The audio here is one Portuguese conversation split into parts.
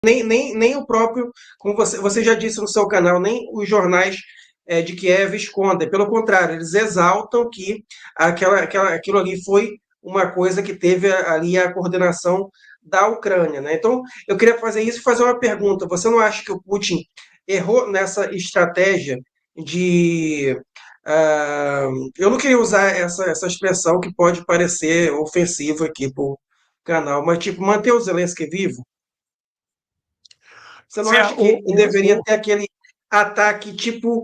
nem o próprio, como você já disse no seu canal, nem os jornais de Kiev escondem. Pelo contrário, eles exaltam que aquilo ali foi uma coisa que teve ali a coordenação da Ucrânia, né? Então, eu queria fazer isso e fazer uma pergunta. Você não acha que o Putin errou nessa estratégia de. Eu não queria usar essa expressão que pode parecer ofensiva aqui para o canal, mas tipo, manter o Zelensky vivo? Você não É, acha que deveria ter aquele ataque, tipo,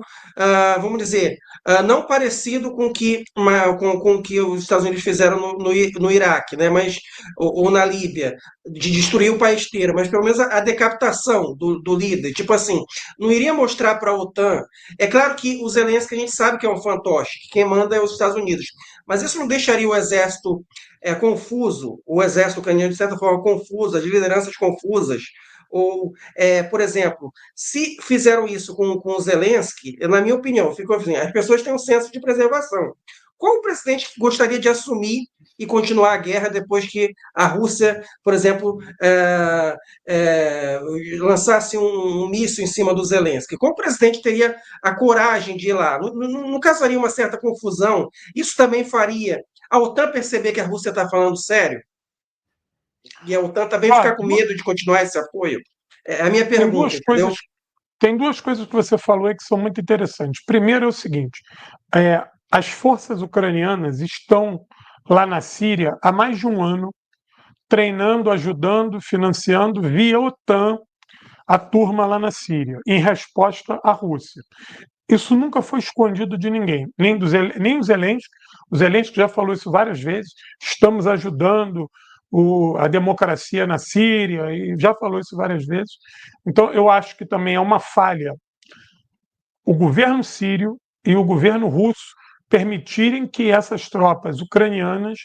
vamos dizer, não parecido com o que os Estados Unidos fizeram no Iraque, né? Mas, ou na Líbia, de destruir o país inteiro, mas pelo menos a decapitação do líder. Tipo assim, não iria mostrar para a OTAN. É claro que o Zelensky a gente sabe que é um fantoche, que quem manda é os Estados Unidos. Mas isso não deixaria o exército confuso, o exército ucraniano, de certa forma, confuso, as lideranças confusas, ou, por exemplo, se fizeram isso com o Zelensky, na minha opinião, ficou assim, as pessoas têm um senso de preservação. Qual o presidente que gostaria de assumir e continuar a guerra depois que a Rússia, por exemplo, lançasse um míssil em cima do Zelensky? Qual presidente teria a coragem de ir lá? Não causaria uma certa confusão? Isso também faria a OTAN perceber que a Rússia está falando sério? E a OTAN também ah, ficar com medo de continuar esse apoio? É a minha tem pergunta, duas coisas, entendeu? tem duas coisas que você falou aí que são muito interessantes. Primeiro é o seguinte: as forças ucranianas estão lá na Síria há mais de um ano, treinando, ajudando, financiando via OTAN a turma lá na Síria, em resposta à Rússia. Isso nunca foi escondido de ninguém, nem o Zelensky. O Zelensky já falou isso várias vezes. Estamos ajudando a democracia na Síria, e já falou isso várias vezes. Então, eu acho que também é uma falha o governo sírio e o governo russo permitirem que essas tropas ucranianas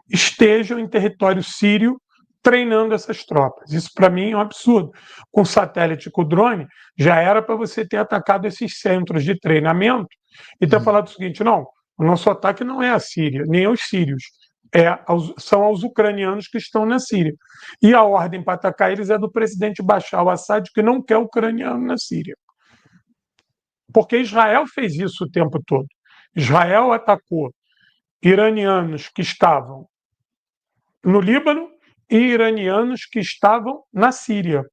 estejam em território sírio treinando essas tropas. Isso, para mim, é um absurdo. Com satélite e com drone, já era para você ter atacado esses centros de treinamento e ter falado o seguinte: não, o nosso ataque não é a Síria, nem aos sírios. São aos ucranianos que estão na Síria. E a ordem para atacar eles é do presidente Bashar al-Assad, que não quer ucraniano na Síria. Porque Israel fez isso o tempo todo. Israel atacou iranianos que estavam no Líbano e iranianos que estavam na Síria.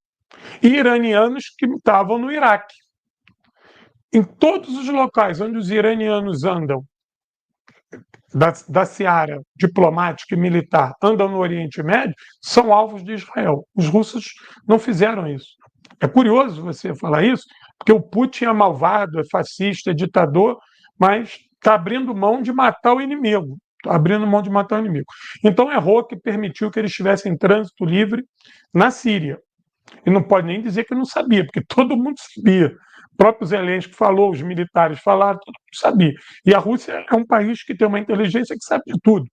E iranianos que estavam no Iraque. Em todos os locais onde os iranianos andam, da seara diplomática e militar, andam no Oriente Médio, são alvos de Israel. Os russos não fizeram isso. É curioso você falar isso, porque o Putin é malvado, é fascista, é ditador, mas está abrindo mão de matar o inimigo. Está abrindo mão de matar o inimigo. Então errou que permitiu que eles estivessem em trânsito livre na Síria. E não pode nem dizer que não sabia, porque todo mundo sabia. O próprio Zelensky falou, os militares falaram, todo mundo sabia. E a Rússia é um país que tem uma inteligência que sabe de tudo.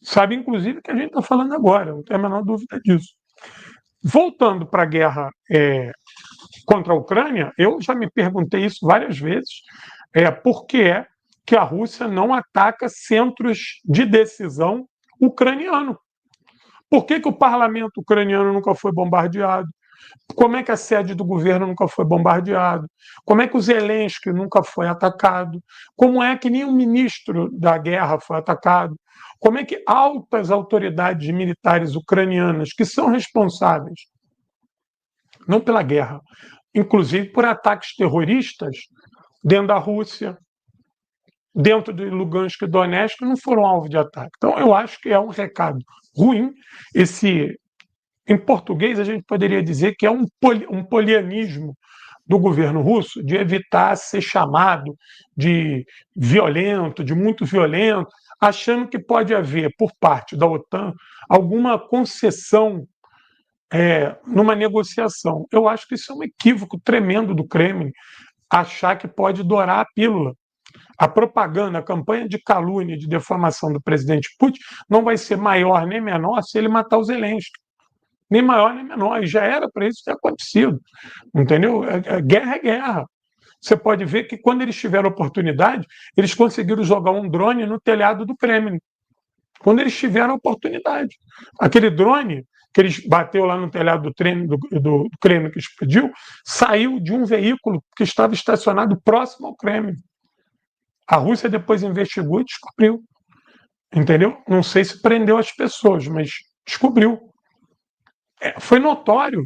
Sabe, inclusive, o que a gente está falando agora, não tem a menor dúvida disso. Voltando para a guerra contra a Ucrânia, eu já me perguntei isso várias vezes, por que é que a Rússia não ataca centros de decisão ucraniano? Por que o parlamento ucraniano nunca foi bombardeado? Como é que a sede do governo nunca foi bombardeado? Como é que o Zelensky nunca foi atacado? Como é que nenhum ministro da guerra foi atacado? Como é que altas autoridades militares ucranianas, que são responsáveis, não pela guerra, inclusive por ataques terroristas dentro da Rússia, dentro de Lugansk e Donetsk, não foram alvo de ataque? Então, eu acho que é um recado ruim. Em português, a gente poderia dizer que é um polianismo do governo russo de evitar ser chamado de violento, de muito violento, achando que pode haver, por parte da OTAN, alguma concessão numa negociação. Eu acho que isso é um equívoco tremendo do Kremlin, achar que pode dourar a pílula. A propaganda, a campanha de calúnia, de defamação do presidente Putin não vai ser maior nem menor se ele matar o Zelensky. Nem maior nem menor. E já era para isso ter acontecido. Entendeu? Guerra é guerra. Você pode ver que quando eles tiveram oportunidade, eles conseguiram jogar um drone no telhado do Kremlin. Quando eles tiveram oportunidade. Aquele drone que eles bateu lá no telhado do Kremlin, que explodiu, saiu de um veículo que estava estacionado próximo ao Kremlin. A Rússia depois investigou e descobriu. Entendeu? Não sei se prendeu as pessoas, mas descobriu. Foi notório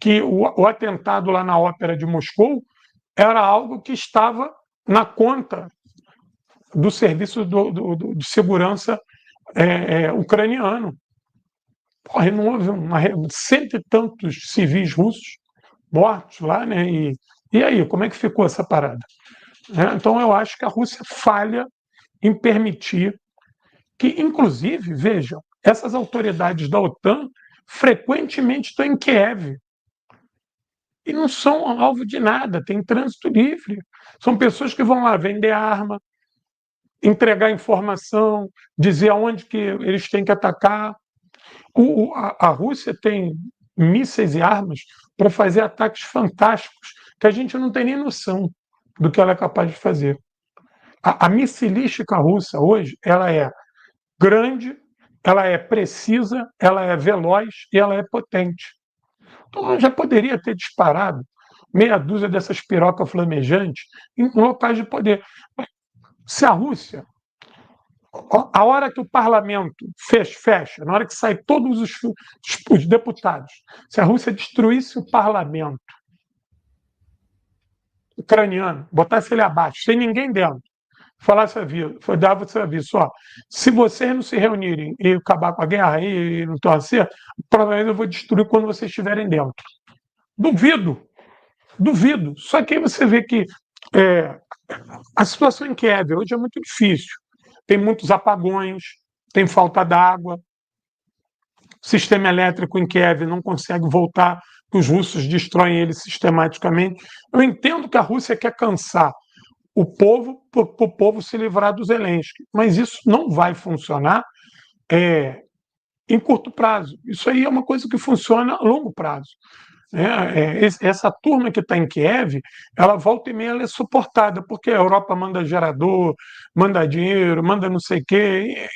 que o atentado lá na Ópera de Moscou era algo que estava na conta do serviço de segurança ucraniano. Porra, não houve cento e tantos civis russos mortos lá, né? E aí, como é que ficou essa parada? Então, eu acho que a Rússia falha em permitir que, inclusive, vejam, essas autoridades da OTAN frequentemente estão em Kiev e não são alvo de nada, tem trânsito livre. São pessoas que vão lá vender arma, entregar informação, dizer aonde que eles têm que atacar. A Rússia tem mísseis e armas para fazer ataques fantásticos que a gente não tem nem noção do que ela é capaz de fazer. A missilística russa hoje ela é grande, ela é precisa, ela é veloz e ela é potente. Então, ela já poderia ter disparado meia dúzia dessas pirocas flamejantes em locais de poder. Se a Rússia, a hora que o parlamento fecha, na hora que saem todos os deputados, se a Rússia destruísse o parlamento ucraniano, botasse ele abaixo, sem ninguém dentro, falasse dava esse aviso, se vocês não se reunirem e acabar com a guerra e não torcer, provavelmente eu vou destruir quando vocês estiverem dentro. Duvido. Só que aí você vê que a situação em Kiev hoje é muito difícil. Tem muitos apagões, tem falta d'água, o sistema elétrico em Kiev não consegue voltar, porque os russos destroem ele sistematicamente. Eu entendo que a Rússia quer cansar o povo para o povo se livrar do Zelensky, mas isso não vai funcionar em curto prazo. Isso aí é uma coisa que funciona a longo prazo. Essa turma que está em Kiev, ela volta e meia ela é suportada, porque a Europa manda gerador, manda dinheiro, manda não sei o quê,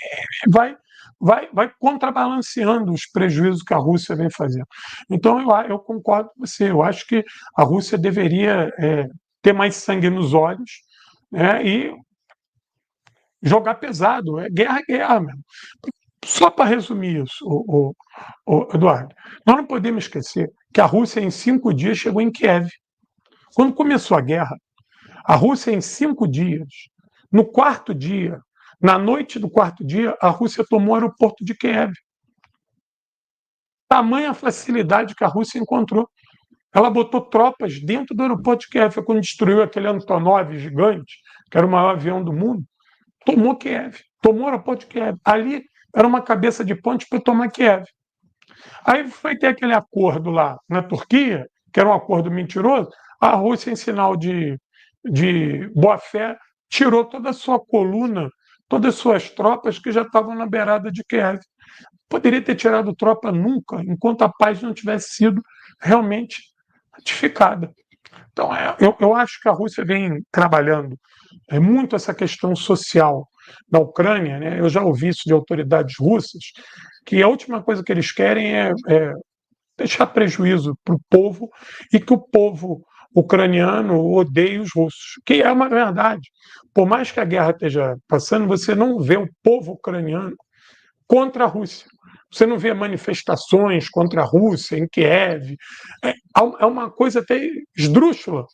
vai contrabalanceando os prejuízos que a Rússia vem fazendo. Então, eu concordo com você, eu acho que a Rússia deveria ter mais sangue nos olhos, e jogar pesado. Guerra é guerra mesmo. Só para resumir isso, Eduardo, nós não podemos esquecer que a Rússia, em 5 dias, chegou em Kiev. Quando começou a guerra, a Rússia, em 5 dias, no 4º dia, na noite do 4º dia, a Rússia tomou o aeroporto de Kiev. Tamanha facilidade que a Rússia encontrou. Ela botou tropas dentro do aeroporto de Kiev. Foi quando destruiu aquele Antonov gigante, que era o maior avião do mundo, tomou Kiev, tomou o aeroporto de Kiev. Ali era uma cabeça de ponte para tomar Kiev. Aí foi ter aquele acordo lá na Turquia, que era um acordo mentiroso. A Rússia, em sinal de boa-fé, tirou toda a sua coluna, todas as suas tropas que já estavam na beirada de Kiev. Poderia ter tirado tropa nunca, enquanto a paz não tivesse sido realmente ratificada. Então, eu acho que a Rússia vem trabalhando muito essa questão social da Ucrânia, né? Eu já ouvi isso de autoridades russas, que a última coisa que eles querem é deixar prejuízo para o povo e que o povo ucraniano odeie os russos, que é uma verdade. Por mais que a guerra esteja passando, você não vê o povo ucraniano contra a Rússia. Você não vê manifestações contra a Rússia em Kiev. É uma coisa até esdrúxula,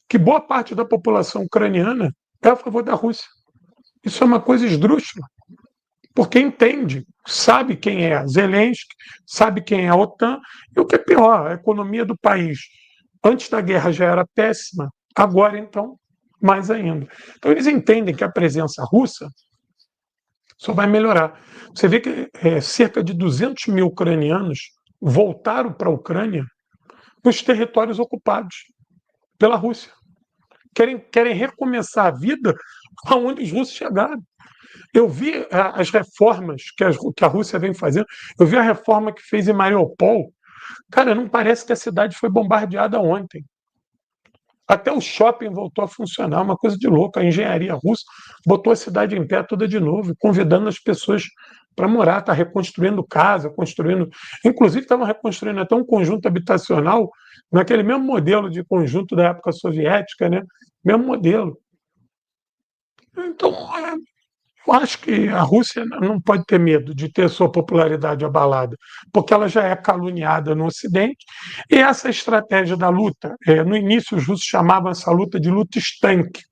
que boa parte da população ucraniana é a favor da Rússia. Isso é uma coisa esdrúxula, porque entende, sabe quem é Zelensky, sabe quem é a OTAN, e o que é pior, a economia do país antes da guerra já era péssima, agora então mais ainda. Então eles entendem que a presença russa só vai melhorar. Você vê que cerca de 200 mil ucranianos voltaram para a Ucrânia dos territórios ocupados pela Rússia. Querem recomeçar a vida aonde os russos chegaram. Eu vi as reformas que a Rússia vem fazendo. Eu vi a reforma que fez em Mariupol. Cara, não parece que a cidade foi bombardeada ontem. Até o shopping voltou a funcionar, uma coisa de louco. A engenharia russa botou a cidade em pé toda de novo, convidando as pessoas para morar, está reconstruindo casa, construindo. Inclusive, estavam reconstruindo até um conjunto habitacional naquele mesmo modelo de conjunto da época soviética, né? Mesmo modelo. Então, eu acho que a Rússia não pode ter medo de ter sua popularidade abalada, porque ela já é caluniada no Ocidente, e essa estratégia da luta, no início os russos chamavam essa luta de luta estanque.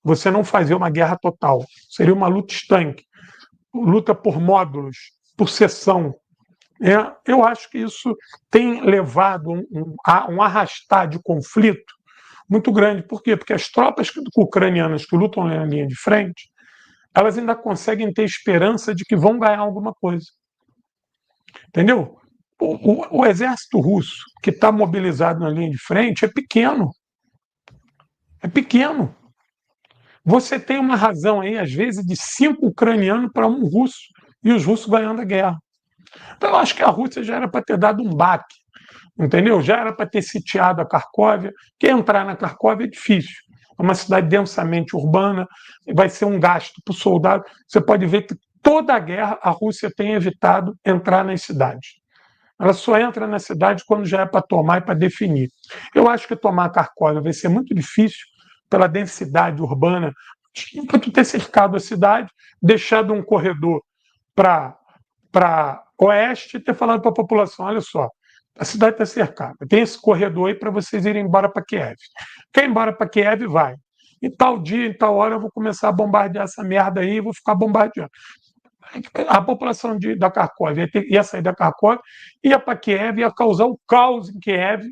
Você não fazia uma guerra total, seria uma luta estanque, luta por módulos, por seção. Eu acho que isso tem levado a um arrastar de conflito muito grande. Por quê? Porque as tropas ucranianas que lutam na linha de frente, elas ainda conseguem ter esperança de que vão ganhar alguma coisa. Entendeu? O exército russo que está mobilizado na linha de frente é pequeno. É pequeno. Você tem uma razão aí, às vezes, de 5 ucranianos para 1 russo, e os russos ganhando a guerra. Então, eu acho que a Rússia já era para ter dado um baque, entendeu? Já era para ter sitiado a Cracóvia, que entrar na Cracóvia é difícil. É uma cidade densamente urbana, vai ser um gasto para o soldado. Você pode ver que toda a guerra a Rússia tem evitado entrar nas cidades. Ela só entra na cidade quando já é para tomar e para definir. Eu acho que tomar a Cracóvia vai ser muito difícil pela densidade urbana, para tu ter cercado a cidade, deixado um corredor para oeste e ter falado para a população: olha só, a cidade está cercada, tem esse corredor aí para vocês irem embora para Kiev. Quer ir embora para Kiev, vai. E tal dia, em tal hora, eu vou começar a bombardear essa merda aí e vou ficar bombardeando. A população da Kharkov ia sair da Kharkov, ia para Kiev, ia causar o caos em Kiev.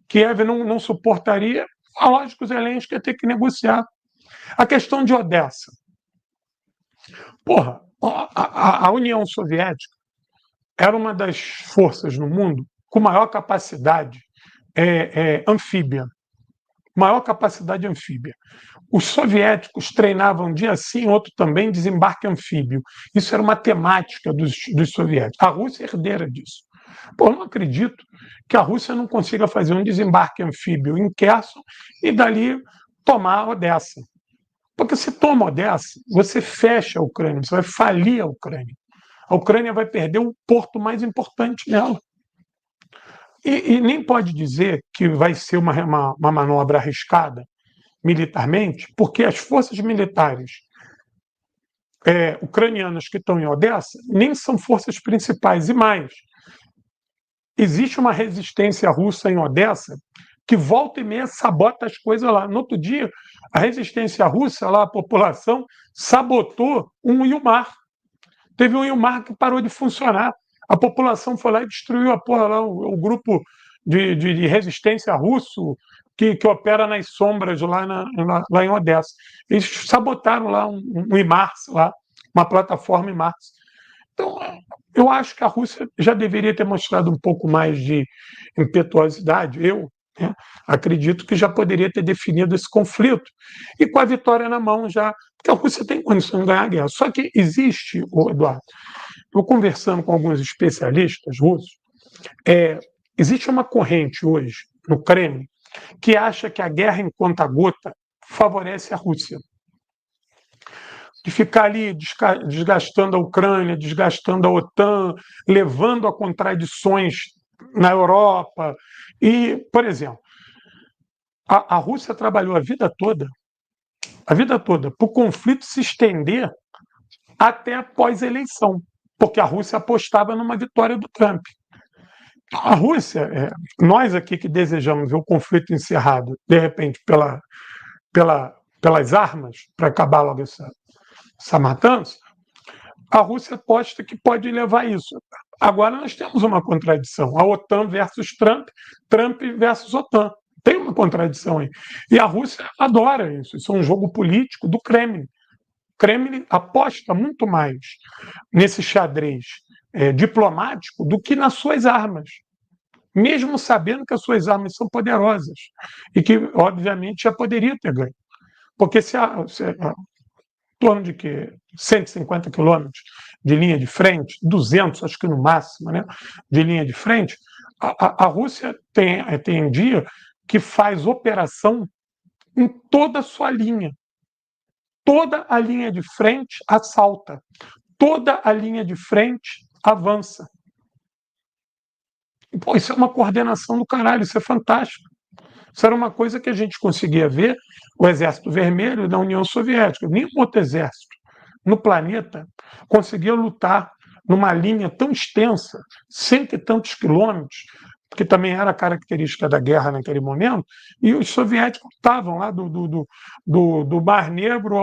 Kiev não suportaria. Lógico que os Zelensky ia ter que negociar. A questão de Odessa. Porra, a União Soviética era uma das forças no mundo com maior capacidade anfíbia. Maior capacidade anfíbia. Os soviéticos treinavam um dia sim, outro também, desembarque anfíbio. Isso era uma temática dos soviéticos. A Rússia é herdeira disso. Pô, eu não acredito que a Rússia não consiga fazer um desembarque anfíbio em Kherson e dali tomar Odessa. Porque se toma Odessa, você fecha a Ucrânia, você vai falir a Ucrânia. A Ucrânia vai perder o porto mais importante dela. E nem pode dizer que vai ser uma manobra arriscada militarmente, porque as forças militares ucranianas que estão em Odessa nem são forças principais. E mais, existe uma resistência russa em Odessa que volta e meia sabota as coisas lá. No outro dia, a resistência russa, lá, a população, sabotou um Ilmar. Teve um Ilmar que parou de funcionar. A população foi lá e destruiu a porra lá, o grupo de resistência russo que opera nas sombras lá em Odessa. Eles sabotaram lá um IMARS, lá, uma plataforma IMARS. Então, eu acho que a Rússia já deveria ter mostrado um pouco mais de impetuosidade. Eu acredito que já poderia ter definido esse conflito. E com a vitória na mão já, porque a Rússia tem condição de ganhar a guerra. Só que existe, Eduardo, eu conversando com alguns especialistas russos, existe uma corrente hoje no Kremlin que acha que a guerra em conta-gota favorece a Rússia. De ficar ali desgastando a Ucrânia, desgastando a OTAN, levando a contradições na Europa. E, por exemplo, a Rússia trabalhou a vida toda, para o conflito se estender até após a eleição, porque a Rússia apostava numa vitória do Trump. A Rússia, nós aqui que desejamos ver o conflito encerrado, de repente, pelas armas, para acabar logo essa matança, a Rússia aposta que pode levar a isso. Agora nós temos uma contradição, a OTAN versus Trump, Trump versus OTAN. Tem uma contradição aí. E a Rússia adora isso. Isso é um jogo político do Kremlin. O Kremlin aposta muito mais nesse xadrez diplomático do que nas suas armas, mesmo sabendo que as suas armas são poderosas e que, obviamente, já poderia ter ganho. Porque se em torno de 150 quilômetros de linha de frente, 200, acho que no máximo, né, de linha de frente, a Rússia tem dia que faz operação em toda a sua linha. Toda a linha de frente assalta. toda a linha de frente avança. Pô, isso é uma coordenação do caralho, isso é fantástico. Isso era uma coisa que a gente conseguia ver o Exército Vermelho da União Soviética. Nenhum outro exército no planeta conseguia lutar numa linha tão extensa, cento e tantos quilômetros, que também era a característica da guerra naquele momento, e os soviéticos estavam lá do Mar Negro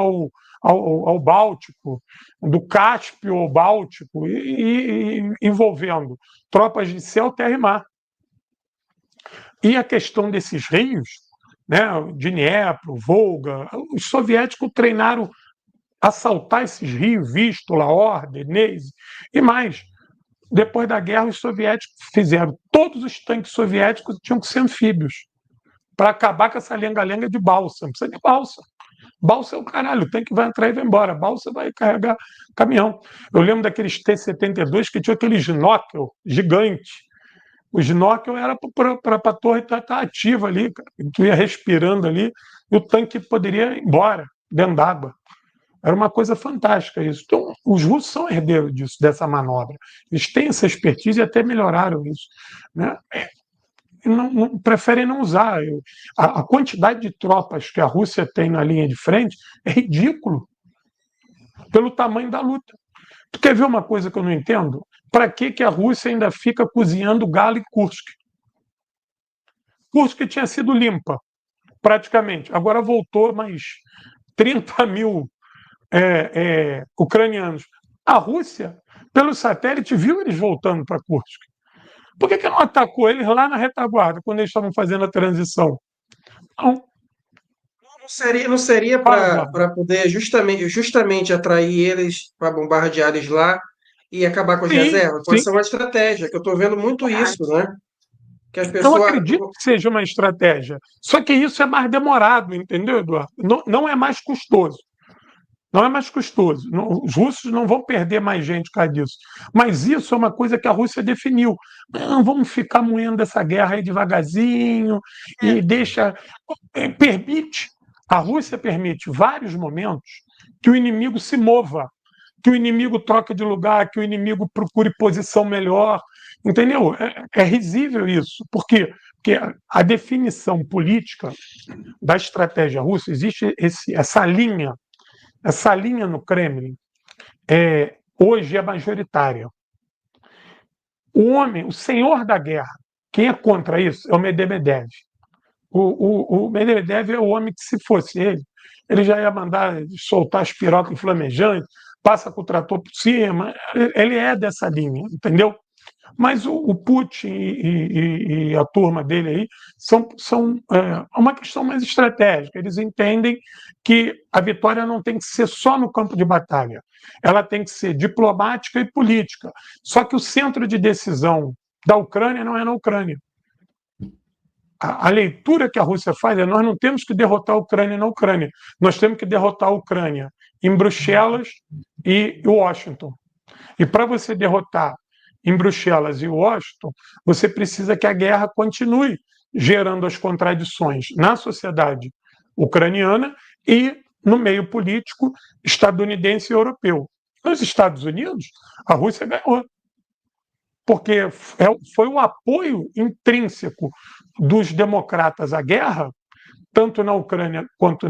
ao Báltico, do Cáspio ao Báltico, e envolvendo tropas de céu, terra e mar. E a questão desses rios, né, Dniepro, Volga, os soviéticos treinaram assaltar esses rios, Vístula, Orda, Neisse e mais. Depois da guerra, os soviéticos fizeram, todos os tanques soviéticos tinham que ser anfíbios, para acabar com essa lenga-lenga de balsa. Não precisa de balsa. Balsa é o caralho, o tanque vai entrar e vai embora. Balsa vai carregar caminhão. Eu lembro daqueles T-72 que tinha aquele snorkel gigante. O snorkel era para a torre estar ativa ali, cara. Tu ia respirando ali e o tanque poderia ir embora, dentro d'água. Era uma coisa fantástica isso. Então, os russos são herdeiros disso, dessa manobra. Eles têm essa expertise e até melhoraram isso. Né? Preferem não usar. A quantidade de tropas que a Rússia tem na linha de frente é ridículo pelo tamanho da luta. Tu quer ver uma coisa que eu não entendo? Para que a Rússia ainda fica cozinhando galo em Kursk? Kursk tinha sido limpa, praticamente. Agora voltou mais 30 mil ucranianos. A Rússia, pelo satélite, viu eles voltando para Kursk. Por que não atacou eles lá na retaguarda, quando eles estavam fazendo a transição? Não. Não seria Fala, para Eduardo. poder justamente atrair eles, para bombardear eles lá e acabar com as Sim, reservas? Pode sim. ser uma estratégia, que eu estou vendo muito isso, né? Que as Eu pessoas. acredito que seja uma estratégia. Só que isso é mais demorado, entendeu, Eduardo? Não, não é mais custoso. Não é mais custoso. Os russos não vão perder mais gente por causa disso. Mas isso é uma coisa que a Rússia definiu. Não, vamos ficar moendo essa guerra aí devagarzinho e deixa. Permite, a Rússia permite vários momentos que o inimigo se mova, que o inimigo troque de lugar, que o inimigo procure posição melhor. Entendeu? É risível isso. Por quê? Porque a definição política da estratégia russa, existe essa linha no Kremlin hoje é majoritária. O homem, o senhor da guerra, quem é contra isso é o Medvedev. O Medvedev é o homem que, se fosse ele já ia mandar soltar as pirocas flamejantes, passa com o trator por cima. Ele é dessa linha, entendeu? Mas o Putin e a turma dele aí são uma questão mais estratégica. Eles entendem que a vitória não tem que ser só no campo de batalha, ela tem que ser diplomática e política. Só que o centro de decisão da Ucrânia não é na Ucrânia. A leitura que a Rússia faz é: nós não temos que derrotar a Ucrânia na Ucrânia, nós temos que derrotar a Ucrânia em Bruxelas e Washington. E para você derrotar em Bruxelas e Washington, você precisa que a guerra continue gerando as contradições na sociedade ucraniana e no meio político estadunidense e europeu. Nos Estados Unidos, a Rússia ganhou, porque foi o apoio intrínseco dos democratas à guerra, tanto na Ucrânia quanto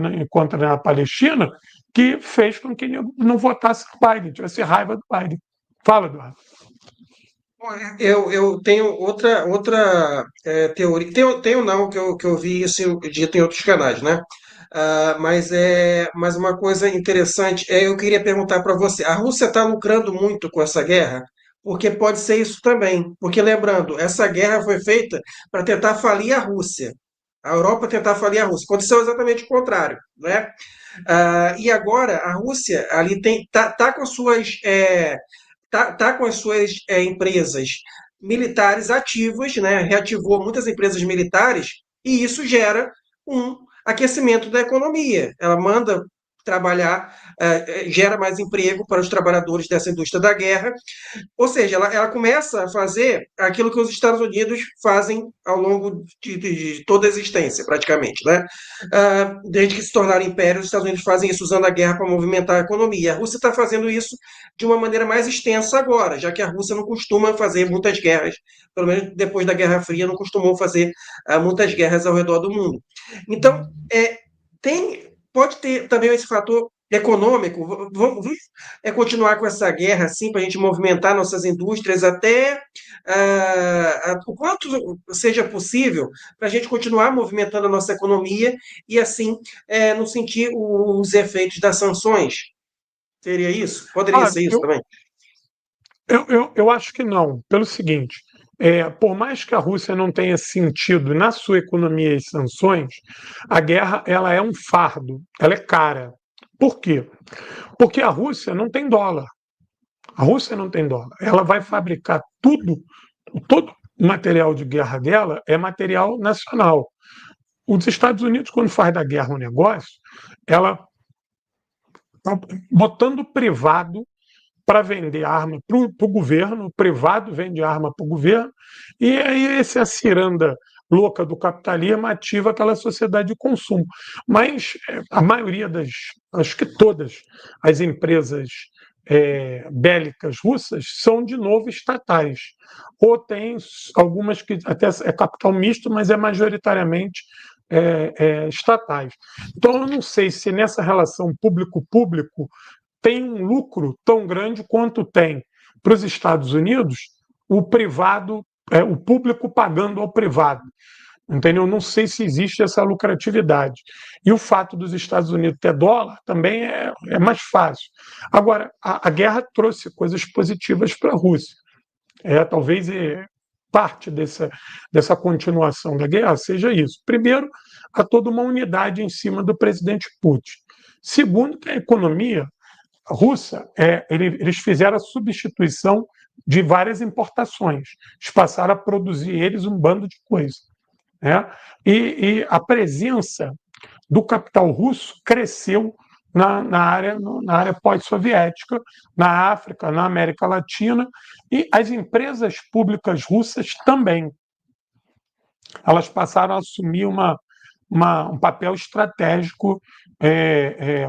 na Palestina, que fez com que não votasse no Biden, tivesse raiva do Biden. Fala, Eduardo. Eu tenho outra teoria. Tenho não, que eu vi isso dito em outros canais, né? Mas uma coisa interessante eu queria perguntar para você: a Rússia está lucrando muito com essa guerra? Porque pode ser isso também. Porque lembrando, essa guerra foi feita para tentar falir a Rússia. A Europa tentar falir a Rússia. Aconteceu exatamente o contrário, né? E agora a Rússia ali tá com as suas tá com as suas empresas militares ativas, né? Reativou muitas empresas militares e isso gera um aquecimento da economia. Ela manda trabalhar, gera mais emprego para os trabalhadores dessa indústria da guerra. Ou seja, ela começa a fazer aquilo que os Estados Unidos fazem ao longo de toda a existência, praticamente, né? Desde que se tornaram império, os Estados Unidos fazem isso usando a guerra para movimentar a economia. A Rússia está fazendo isso de uma maneira mais extensa agora, já que a Rússia não costuma fazer muitas guerras, pelo menos depois da Guerra Fria, não costumou fazer muitas guerras ao redor do mundo. Então, pode ter também esse fator econômico. Vamos continuar com essa guerra assim para a gente movimentar nossas indústrias até o quanto seja possível para a gente continuar movimentando a nossa economia e assim não sentir os efeitos das sanções. Seria isso? Poderia Ah, ser isso também? eu acho que não, pelo seguinte, por mais que a Rússia não tenha sentido na sua economia as sanções, a guerra ela é um fardo, ela é cara. Por quê? Porque a Rússia não tem dólar. A Rússia não tem dólar. Ela vai fabricar todo o material de guerra dela é material nacional. Os Estados Unidos, quando faz da guerra um negócio, ela está botando o privado para vender arma para o governo, o privado vende arma para o governo, e aí essa ciranda louca do capitalismo ativa aquela sociedade de consumo. Mas a maioria acho que todas as empresas bélicas russas são, de novo, estatais. Ou tem algumas que até é capital misto, mas é majoritariamente estatais. Então, eu não sei se nessa relação público-público tem um lucro tão grande quanto tem para os Estados Unidos o privado, o público pagando ao privado. Entendeu? Não sei se existe essa lucratividade. E o fato dos Estados Unidos ter dólar também é mais fácil. Agora, a guerra trouxe coisas positivas para a Rússia. Talvez parte dessa continuação da guerra seja isso. Primeiro, há toda uma unidade em cima do presidente Putin. Segundo, que a economia russa, eles fizeram a substituição de várias importações. Eles passaram a produzir eles um bando de coisa. Né? E a presença do capital russo cresceu na área pós-soviética, na África, na América Latina, e as empresas públicas russas também. Elas passaram a assumir um papel estratégico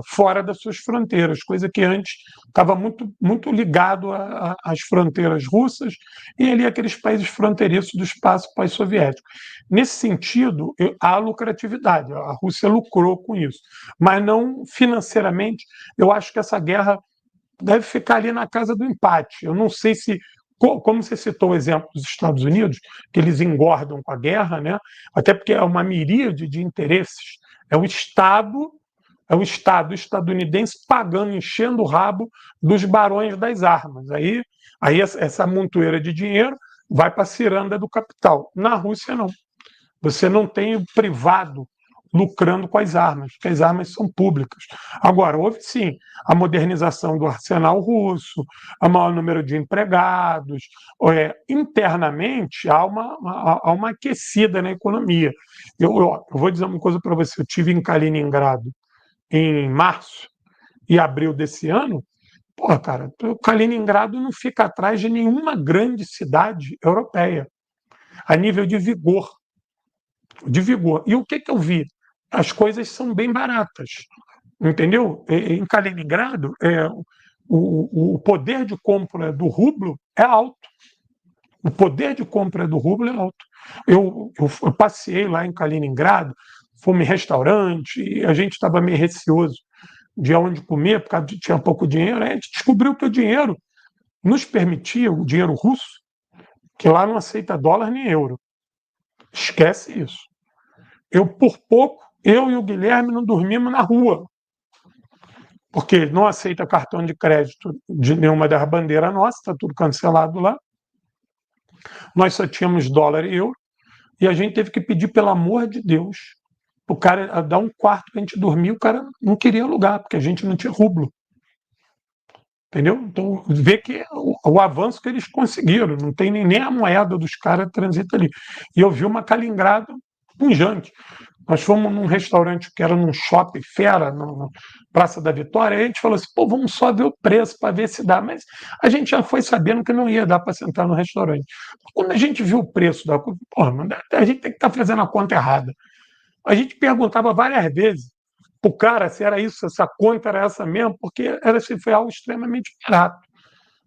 fora das suas fronteiras, coisa que antes estava muito ligado às fronteiras russas e ali aqueles países fronteiriços do espaço pós-soviético. Nesse sentido, há lucratividade, a Rússia lucrou com isso, mas não financeiramente. Eu acho que essa guerra deve ficar ali na casa do empate. Eu não sei se, como você citou o exemplo dos Estados Unidos, que eles engordam com a guerra, né? Até porque é uma miríade de interesses. É o Estado estadunidense pagando, enchendo o rabo dos barões das armas. Aí essa montoeira de dinheiro vai para a ciranda do capital. Na Rússia, não. Você não tem o privado lucrando com as armas, porque as armas são públicas. Agora, houve sim a modernização do arsenal russo, o maior número de empregados. Internamente, há uma aquecida na economia. Eu vou dizer uma coisa para você: eu estive em Kaliningrado em março e abril desse ano. Pô, cara, o Kaliningrado não fica atrás de nenhuma grande cidade europeia, a nível de vigor. E o que eu vi? As coisas são bem baratas, entendeu? Em Kaliningrado, o poder de compra do rublo é alto. O poder de compra do rublo é alto. Eu passei lá em Kaliningrado, fomos em restaurante, e a gente estava meio receoso de onde comer, porque tinha pouco dinheiro. Aí a gente descobriu que o dinheiro nos permitia, o dinheiro russo, que lá não aceita dólar nem euro. Esquece isso. Por pouco, eu e o Guilherme não dormimos na rua, porque não aceita cartão de crédito de nenhuma das bandeiras nossas, está tudo cancelado lá. Nós só tínhamos dólar e euro, e a gente teve que pedir, pelo amor de Deus, o cara dar um quarto para a gente dormir. O cara não queria alugar, porque a gente não tinha rublo. Entendeu? Então, vê que o avanço que eles conseguiram, não tem nem a moeda dos caras transita ali. E eu vi uma Kaliningrado pungente. Nós fomos num restaurante que era num shopping fera, na Praça da Vitória, e a gente falou assim, pô, vamos só ver o preço para ver se dá. Mas a gente já foi sabendo que não ia dar para sentar no restaurante. Quando a gente viu o preço da coisa, porra, mano, a gente tem que estar fazendo a conta errada. A gente perguntava várias vezes para o cara se era isso, se a conta era essa mesmo, porque foi algo extremamente barato.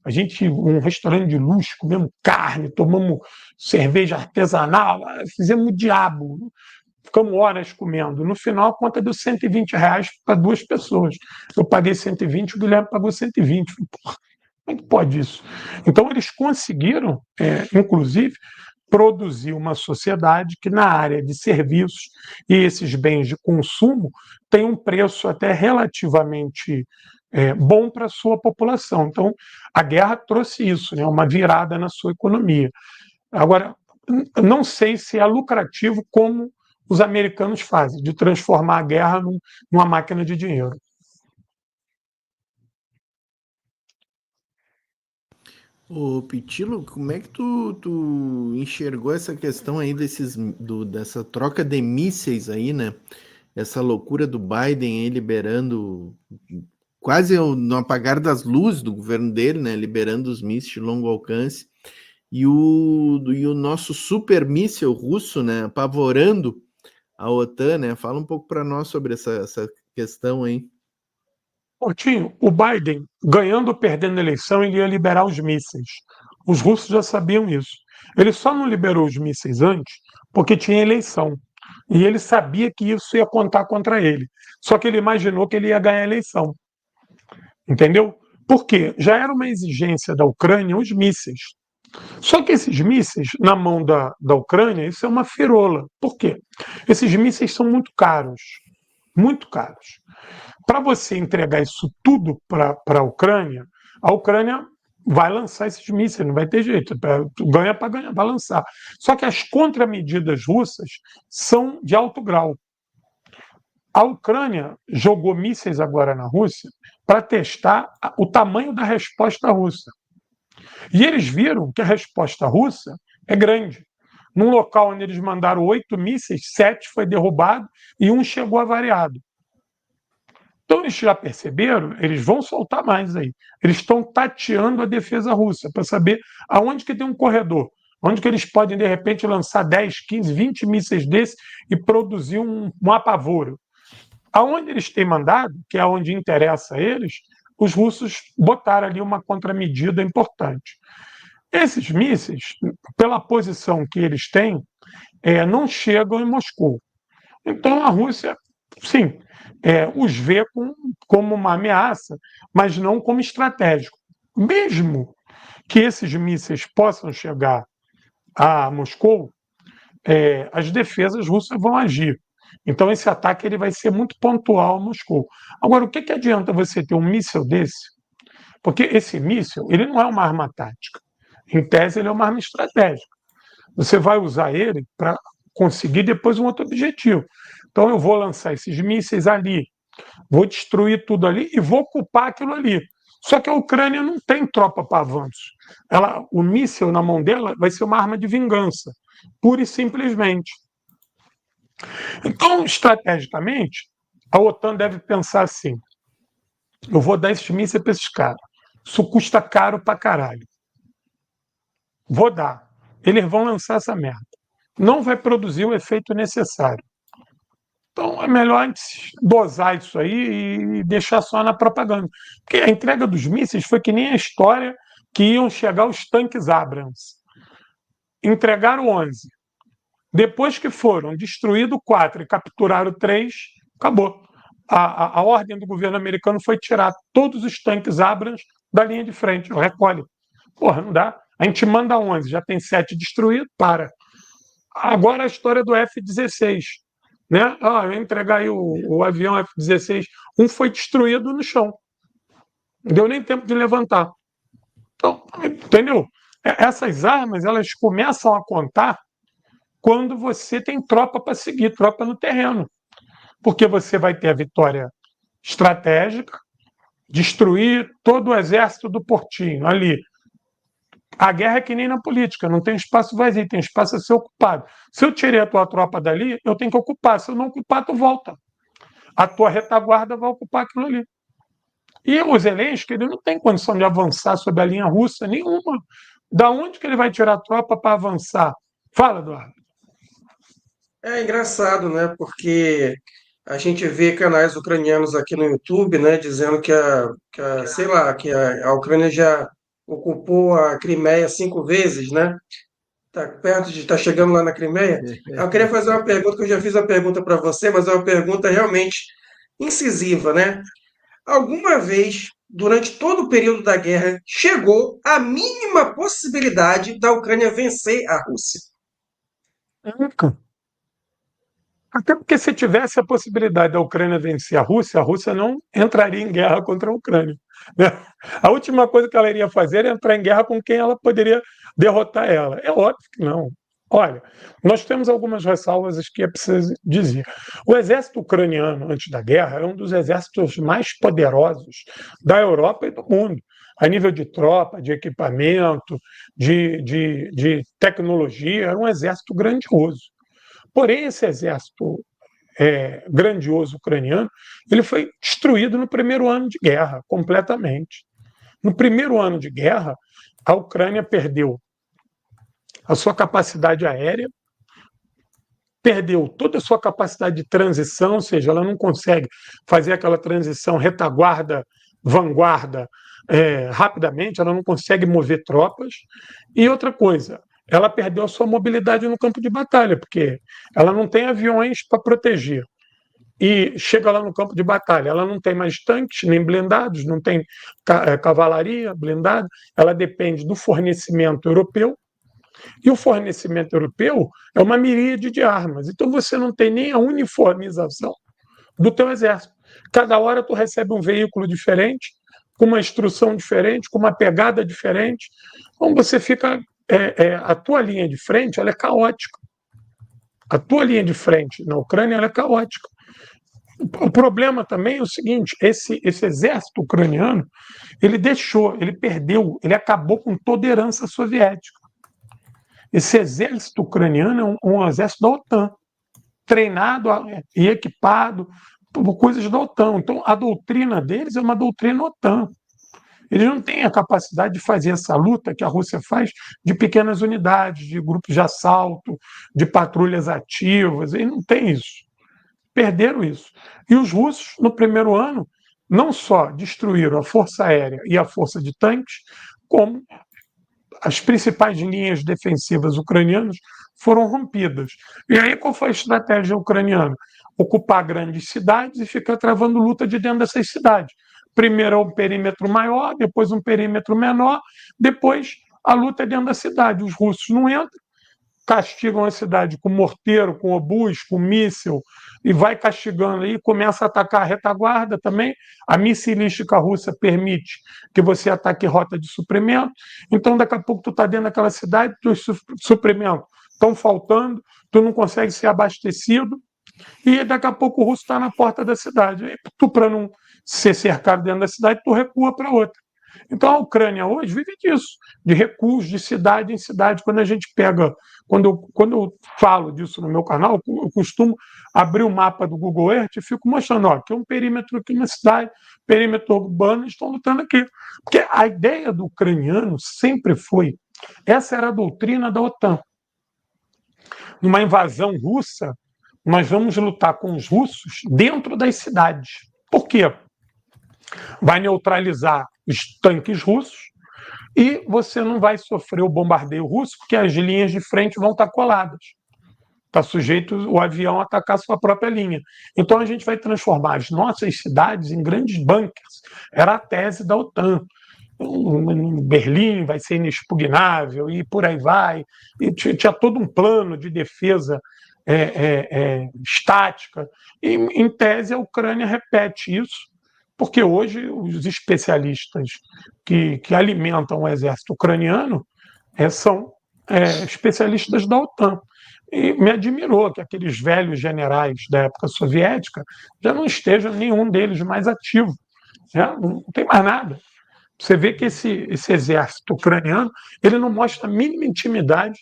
A gente, um restaurante de luxo, comemos carne, tomamos cerveja artesanal, fizemos o diabo. Ficamos horas comendo. No final, a conta deu R$ 120 para 2 pessoas. Eu paguei 120, o Guilherme pagou 120. Porra, como é que pode isso? Então, eles conseguiram, inclusive, produzir uma sociedade que, na área de serviços e esses bens de consumo, tem um preço até relativamente bom para a sua população. Então, a guerra trouxe isso, né, uma virada na sua economia. Agora, não sei se é lucrativo como os americanos fazem, de transformar a guerra numa máquina de dinheiro. Ô, Pitilo, como é que tu enxergou essa questão aí dessa troca de mísseis aí, né? Essa loucura do Biden aí liberando, quase no apagar das luzes do governo dele, né? Liberando os mísseis de longo alcance. E o nosso super míssil russo, né? Apavorando a OTAN, né? Fala um pouco para nós sobre essa questão aí. Portinho, o Biden, ganhando ou perdendo a eleição, ele ia liberar os mísseis. Os russos já sabiam isso. Ele só não liberou os mísseis antes porque tinha eleição. E ele sabia que isso ia contar contra ele. Só que ele imaginou que ele ia ganhar a eleição. Entendeu? Por quê? Já era uma exigência da Ucrânia os mísseis. Só que esses mísseis, na mão da Ucrânia, isso é uma firola. Por quê? Esses mísseis são muito caros. Muito caros. Para você entregar isso tudo para a Ucrânia vai lançar esses mísseis, não vai ter jeito. Ganha para ganhar, vai lançar. Só que as contramedidas russas são de alto grau. A Ucrânia jogou mísseis agora na Rússia para testar o tamanho da resposta russa. E eles viram que a resposta russa é grande. Num local onde eles mandaram 8 mísseis, 7 foi derrubado e um chegou avariado. Então eles já perceberam, eles vão soltar mais aí. Eles estão tateando a defesa russa para saber aonde que tem um corredor, onde que eles podem, de repente, lançar 10, 15, 20 mísseis desses e produzir um apavoro. Aonde eles têm mandado, que é onde interessa a eles, os russos botaram ali uma contramedida importante. Esses mísseis, pela posição que eles têm, não chegam em Moscou. Então a Rússia, sim, os vê como uma ameaça, mas não como estratégico. Mesmo que esses mísseis possam chegar a Moscou, as defesas russas vão agir. Então esse ataque ele vai ser muito pontual a Moscou. Agora, o que adianta você ter um míssil desse? Porque esse míssil ele não é uma arma tática. Em tese, ele é uma arma estratégica. Você vai usar ele para conseguir depois um outro objetivo. Então eu vou lançar esses mísseis ali, vou destruir tudo ali e vou ocupar aquilo ali. Só que a Ucrânia não tem tropa para avanço. O míssil na mão dela vai ser uma arma de vingança, pura e simplesmente. Então, estrategicamente, a OTAN deve pensar assim: eu vou dar esses mísseis para esses caras. Isso custa caro para caralho. Vou dar. Eles vão lançar essa merda. Não vai produzir o efeito necessário. Então é melhor a gente dosar isso aí e deixar só na propaganda. Porque a entrega dos mísseis foi que nem a história que iam chegar os tanques Abrams. Entregaram 11. Depois que foram destruídos 4 e capturaram 3, acabou. A ordem do governo americano foi tirar todos os tanques Abrams da linha de frente. Recolhe. Porra, não dá. A gente manda 11, já tem 7 destruídos, para. Agora a história do F-16. Né? Eu ia entregar aí o avião F-16. Um foi destruído no chão. Não deu nem tempo de levantar. Então, entendeu? Essas armas, elas começam a contar quando você tem tropa para seguir, tropa no terreno. Porque você vai ter a vitória estratégica, destruir todo o exército do Portinho ali, A guerra é que nem na política, não tem espaço vazio, tem espaço a ser ocupado. Se eu tirei a tua tropa dali, eu tenho que ocupar. Se eu não ocupar, tu volta. A tua retaguarda vai ocupar aquilo ali. E o Zelensky, ele não tem condição de avançar sobre a linha russa nenhuma. Da onde que ele vai tirar a tropa para avançar? Fala, Eduardo. É engraçado, né? Porque a gente vê canais ucranianos aqui no YouTube, né, dizendo sei lá, que a Ucrânia já ocupou a Crimeia 5 vezes, né? Tá perto de estar chegando lá na Crimeia. Eu queria fazer uma pergunta que eu já fiz a pergunta para você, mas é uma pergunta realmente incisiva, né? Alguma vez, durante todo o período da guerra, chegou a mínima possibilidade da Ucrânia vencer a Rússia? Nunca. Até porque se tivesse a possibilidade da Ucrânia vencer a Rússia não entraria em guerra contra a Ucrânia, né? A última coisa que ela iria fazer era entrar em guerra com quem ela poderia derrotar ela. É óbvio que não. Olha, nós temos algumas ressalvas que é preciso dizer. O exército ucraniano, antes da guerra, era um dos exércitos mais poderosos da Europa e do mundo, a nível de tropa, de equipamento, de tecnologia, era um exército grandioso. Porém, esse exército grandioso ucraniano, ele foi destruído no primeiro ano de guerra, completamente. No primeiro ano de guerra, a Ucrânia perdeu a sua capacidade aérea, perdeu toda a sua capacidade de transição, ou seja, ela não consegue fazer aquela transição retaguarda, vanguarda, rapidamente, ela não consegue mover tropas. E outra coisa, ela perdeu a sua mobilidade no campo de batalha, porque ela não tem aviões para proteger. E chega lá no campo de batalha, ela não tem mais tanques, nem blindados, não tem cavalaria blindada, ela depende do fornecimento europeu, e o fornecimento europeu é uma miríade de armas. Então você não tem nem a uniformização do teu exército. Cada hora tu recebe um veículo diferente, com uma instrução diferente, com uma pegada diferente. Então você fica... a tua linha de frente ela é caótica. A tua linha de frente na Ucrânia ela é caótica. O problema também é o seguinte: esse exército ucraniano, ele perdeu, ele acabou com toda a herança soviética. Esse exército ucraniano é um exército da OTAN, treinado e equipado por coisas da OTAN. Então, a doutrina deles é uma doutrina OTAN. Eles não têm a capacidade de fazer essa luta que a Rússia faz de pequenas unidades, de grupos de assalto, de patrulhas ativas. Eles não têm isso. Perderam isso. E os russos, no primeiro ano, não só destruíram a força aérea e a força de tanques, como as principais linhas defensivas ucranianas foram rompidas. E aí qual foi a estratégia ucraniana? Ocupar grandes cidades e ficar travando luta de dentro dessas cidades. Primeiro um perímetro maior, depois um perímetro menor, depois a luta é dentro da cidade. Os russos não entram, castigam a cidade com morteiro, com obus, com míssil, e vai castigando aí, começa a atacar a retaguarda também. A missilística russa permite que você ataque rota de suprimento. Então, daqui a pouco, tu está dentro daquela cidade, os suprimentos estão faltando, tu não consegue ser abastecido, e daqui a pouco o russo está na porta da cidade. E tu, para não ser cercado dentro da cidade, tu recua para outra. Então a Ucrânia hoje vive disso, de recuos de cidade em cidade. Quando a gente pega, quando eu falo disso no meu canal, eu costumo abrir o mapa do Google Earth e fico mostrando, ó, aqui é um perímetro aqui na cidade, perímetro urbano, estão lutando aqui. Porque a ideia do ucraniano sempre foi, essa era a doutrina da OTAN. Numa invasão russa, nós vamos lutar com os russos dentro das cidades. Por quê? Vai neutralizar os tanques russos e você não vai sofrer o bombardeio russo, porque as linhas de frente vão estar coladas. Está sujeito o avião a atacar sua própria linha. Então a gente vai transformar as nossas cidades em grandes bunkers. Era a tese da OTAN. Berlim vai ser inexpugnável e por aí vai. E tinha todo um plano de defesa estática. E, em tese, a Ucrânia repete isso, porque hoje os especialistas que alimentam o exército ucraniano são especialistas da OTAN. E me admirou que aqueles velhos generais da época soviética já não estejam nenhum deles mais ativo. Já não tem mais nada. Você vê que esse exército ucraniano ele não mostra a mínima intimidade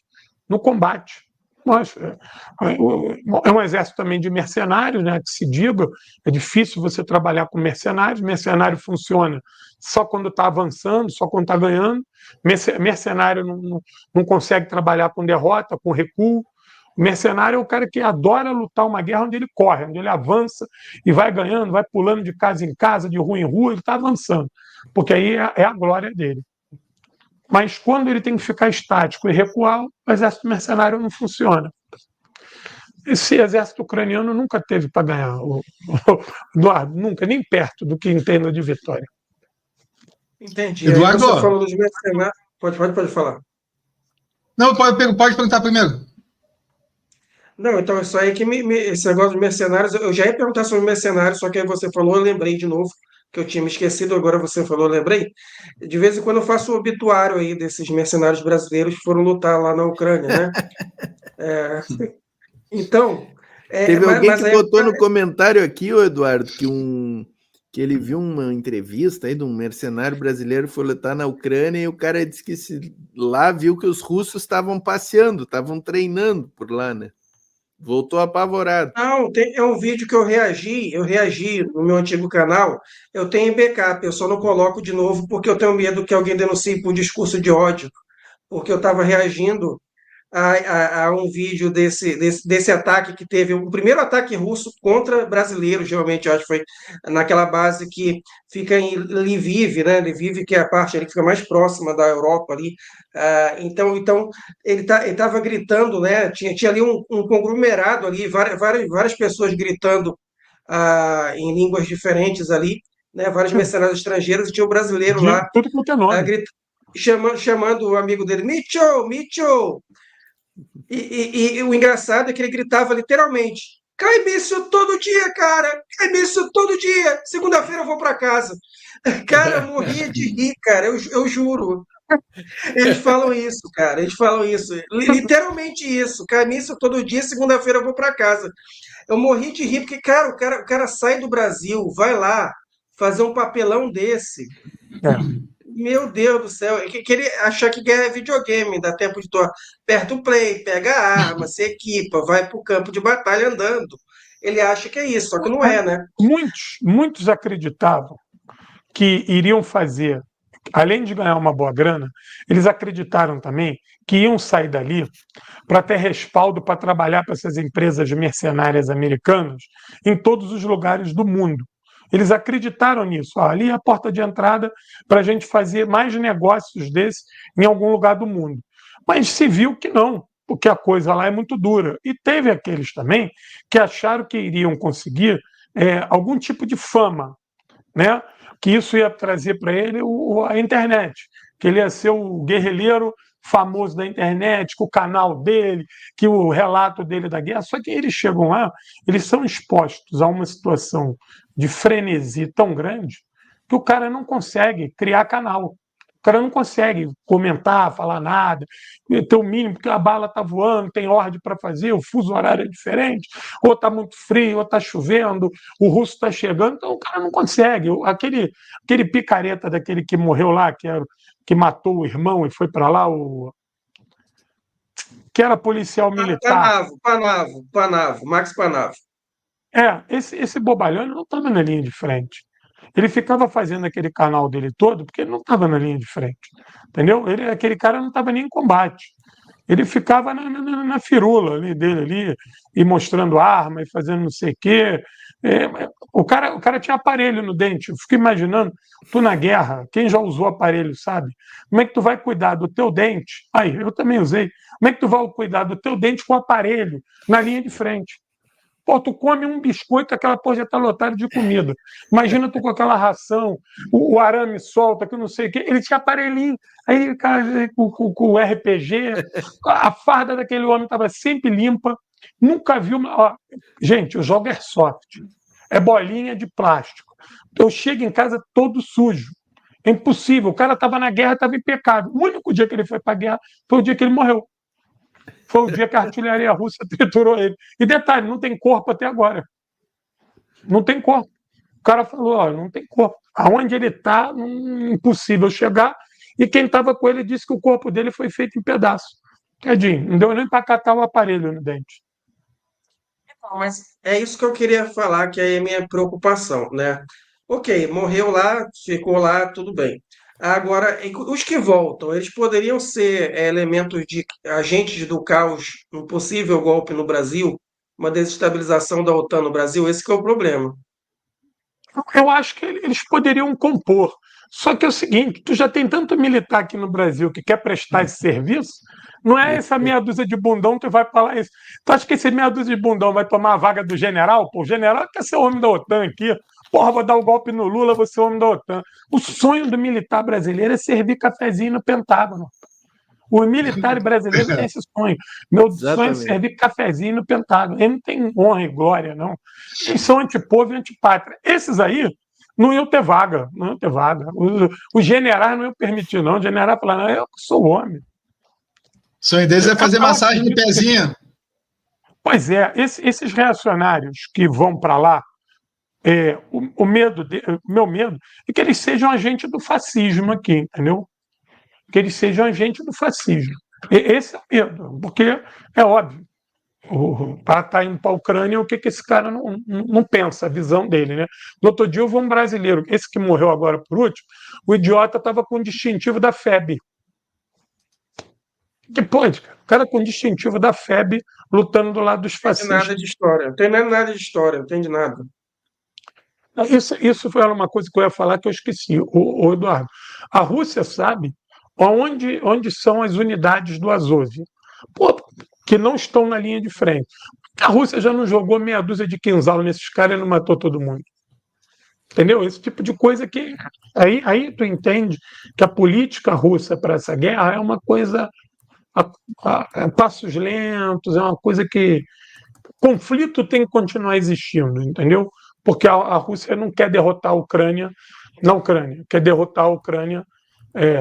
no combate. Mostra. É um exército também de mercenários, né, que se diga, é difícil você trabalhar com mercenários. Mercenário funciona só quando está avançando, só quando está ganhando. Mercenário não consegue trabalhar com derrota, com recuo. O mercenário é o cara que adora lutar uma guerra onde ele corre, onde ele avança e vai ganhando, vai pulando de casa em casa, de rua em rua, ele está avançando, porque aí é a glória dele. Mas quando ele tem que ficar estático e recuar, o exército mercenário não funciona. Esse exército ucraniano nunca teve para ganhar, Eduardo, nunca, nem perto do que entenda de vitória. Entendi. Eduardo? Aí você falou dos mercenários. Pode falar. Não, pode perguntar primeiro. Não, então isso aí que esse negócio de mercenários, eu já ia perguntar sobre mercenários, só que aí você falou, eu lembrei de novo, que eu tinha me esquecido, agora você falou, eu lembrei. De vez em quando eu faço o obituário aí desses mercenários brasileiros que foram lutar lá na Ucrânia, né? É, então, Teve alguém que aí botou no comentário aqui, ô Eduardo, que ele viu uma entrevista aí de um mercenário brasileiro que foi lutar na Ucrânia e o cara disse que lá viu que os russos estavam passeando, estavam treinando por lá, né? Voltou apavorado. não, é um vídeo que eu reagi no meu antigo canal, eu tenho em backup, eu só não coloco de novo porque eu tenho medo que alguém denuncie por discurso de ódio, porque eu estava reagindo a um vídeo desse ataque que teve, o primeiro ataque russo contra brasileiros, realmente, eu acho que foi naquela base que fica em Lviv, né? Lviv, que é a parte ali que fica mais próxima da Europa ali. Então ele estava gritando, né? Tinha ali um conglomerado ali, várias pessoas gritando em línguas diferentes ali, né? Vários mercenários estrangeiros, e tinha o brasileiro lá Tudo quanto é nome. chamando o amigo dele, Mitchell, Mitchell. E o engraçado é que ele gritava literalmente: cai míssil todo dia, cara! Cai míssil todo dia! Segunda-feira eu vou para casa. Cara, eu morria de rir, cara, eu juro. Eles falam isso, cara, eles falam isso. Literalmente isso: cai míssil todo dia, segunda-feira eu vou para casa. Eu morri de rir, porque, cara, o cara sai do Brasil, vai lá fazer um papelão desse. É. Meu Deus do céu, que ele achar que guerra é videogame, dá tempo de tu aperta o play, pega a arma, se equipa, vai pro campo de batalha andando. Ele acha que é isso, só que não é, né? Muitos acreditavam que iriam fazer, além de ganhar uma boa grana, eles acreditaram também que iam sair dali para ter respaldo para trabalhar para essas empresas mercenárias americanas em todos os lugares do mundo. Eles acreditaram nisso. Ali é a porta de entrada para a gente fazer mais negócios desses em algum lugar do mundo. Mas se viu que não, porque a coisa lá é muito dura. E teve aqueles também que acharam que iriam conseguir algum tipo de fama, né? Que isso ia trazer para ele a internet, que ele ia ser o guerrilheiro famoso da internet, que o canal dele, que o relato dele da guerra. Só que eles chegam lá, eles são expostos a uma situação de frenesi tão grande que o cara não consegue criar canal. O cara não consegue comentar, falar nada, ter o mínimo, porque a bala está voando, tem ordem para fazer, o fuso horário é diferente, ou está muito frio, ou está chovendo, o russo está chegando, então o cara não consegue. Aquele picareta daquele que morreu lá, que matou o irmão e foi para lá, que era policial militar. Panavo, Max Panavo. Esse bobalhão ele não estava na linha de frente. Ele ficava fazendo aquele canal dele todo porque ele não estava na linha de frente. Entendeu? Aquele cara não estava nem em combate. Ele ficava na firula ali, dele ali, e mostrando arma, e fazendo não sei o quê. O cara tinha aparelho no dente. Eu fico imaginando, tu na guerra, quem já usou aparelho sabe, como é que tu vai cuidar do teu dente? Aí, eu também usei. Como é que tu vai cuidar do teu dente com aparelho na linha de frente? Pô, tu come um biscoito, aquela porra já tá lotada de comida. Imagina tu com aquela ração, o arame solta, que eu não sei o quê. Ele tinha aparelhinho, aí cara, com o RPG, a farda daquele homem estava sempre limpa. Nunca vi uma. Ó, gente, eu jogo airsoft. É bolinha de plástico. Eu chego em casa todo sujo. É impossível. O cara estava na guerra, estava impecável. O único dia que ele foi para a guerra foi o dia que ele morreu. Foi o dia que a artilharia russa triturou ele. E detalhe, não tem corpo até agora. Não tem corpo. O cara falou, ó, não tem corpo. Aonde ele está, impossível chegar, e quem estava com ele disse que o corpo dele foi feito em pedaços. Tadinho, não deu nem para catar o aparelho no dente. Mas é isso que eu queria falar, que é a minha preocupação, né? Ok, morreu lá, ficou lá, tudo bem. Agora, os que voltam, eles poderiam ser elementos de agentes do caos, um possível golpe no Brasil, uma desestabilização da OTAN no Brasil, esse que é o problema. Eu acho que eles poderiam compor. Só que é o seguinte, tu já tem tanto militar aqui no Brasil que quer prestar esse serviço, não é essa meia dúzia de bundão que vai falar isso. Tu acha que esse meia dúzia de bundão vai tomar a vaga do general? Pô, o general quer ser homem da OTAN aqui. Porra, vou dar um golpe no Lula, vou ser homem da OTAN. O sonho do militar brasileiro é servir cafezinho no Pentágono. O militar brasileiro tem esse sonho. Meu sonho é servir cafezinho no Pentágono. Ele não tem honra e glória, não. Eles são antipovo e antipátria. Esses aí não iam ter vaga. Não iam ter vaga. Os generais não iam permitir, não. O general falar, não, eu sou homem. O sonho deles é fazer massagem no pezinho. Pois é, esses reacionários que vão para lá, o meu medo é que eles sejam agentes do fascismo aqui, entendeu? Que eles sejam agentes do fascismo. Esse é o medo, porque é óbvio. Para estar indo para a Ucrânia, o que esse cara não pensa, a visão dele, né? No outro dia, eu vi um brasileiro, esse que morreu agora por último, o idiota estava com o distintivo da FEB. Que pode, o cara com o distintivo da FEB lutando do lado dos Não tem fascistas. nada de história, não tem nada de história, não tem de nada. Isso foi uma coisa que eu ia falar que eu esqueci, o Eduardo. A Rússia sabe onde são as unidades do Azov, pô, que não estão na linha de frente. A Rússia já não jogou meia dúzia de quinzal nesses caras e não matou todo mundo. Entendeu? Esse tipo de coisa que. Aí tu entende que a política russa para essa guerra é uma coisa a passos lentos, é uma coisa que. Conflito tem que continuar existindo, entendeu? Porque a Rússia não quer derrotar a Ucrânia na Ucrânia, quer derrotar a Ucrânia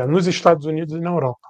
nos Estados Unidos e na Europa.